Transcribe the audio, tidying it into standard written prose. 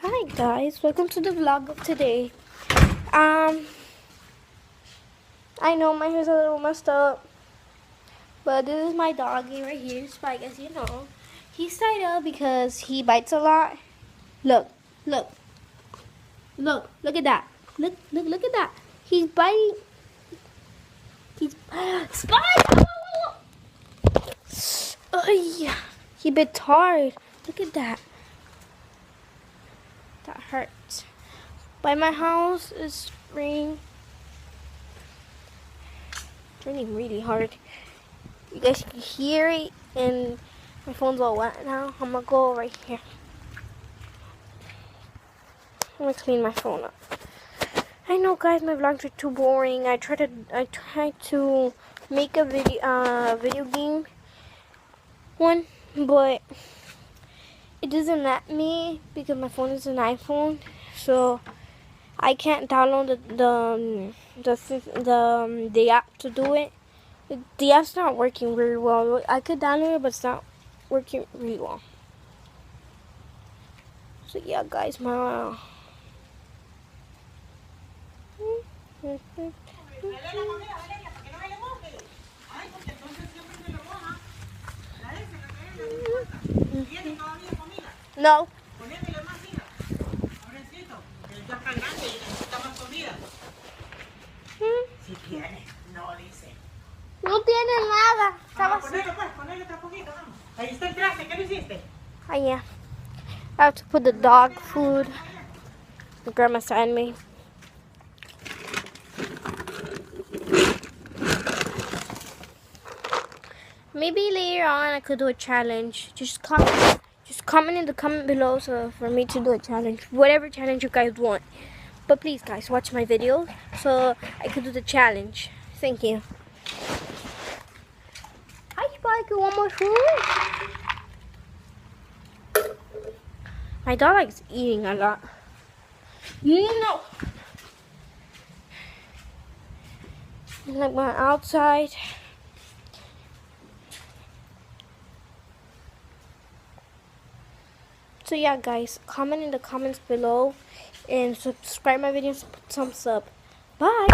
Hi guys, welcome to the vlog of today. I know my hair's a little messed up, but this is my doggy right here, Spike, as you know. He's tied up because he bites a lot. Look at that. Look at that. He's biting. Spike! Oh yeah, he bit hard. Look at that. That hurts. By my house is raining. It's raining really hard. You guys can hear it, and my phone's all wet now. I'm gonna go right here. I'm gonna clean my phone up. I know, guys, my vlogs are too boring. I tried to make a video game one, but it doesn't let me because my phone is an iPhone, so I can't download the app to do it. The app's not working very well. I could download it, but it's not working really well. So yeah, guys, my no. Si tiene, no dice. No tiene nada. Ponele otra poquito, vamos. Ahí está el traste, ¿qué lo hiciste? Oh yeah. I have to put the dog food my grandma sent me. Maybe later on I could do a challenge. Just comment in the comment below so for me to do a challenge. Whatever challenge you guys want. But please guys, watch my videos so I could do the challenge. Thank you. Hi Spike, you want more food? My dog likes eating a lot. No. Like my outside. So yeah, guys, comment in the comments below and subscribe my videos, put thumbs up. Bye.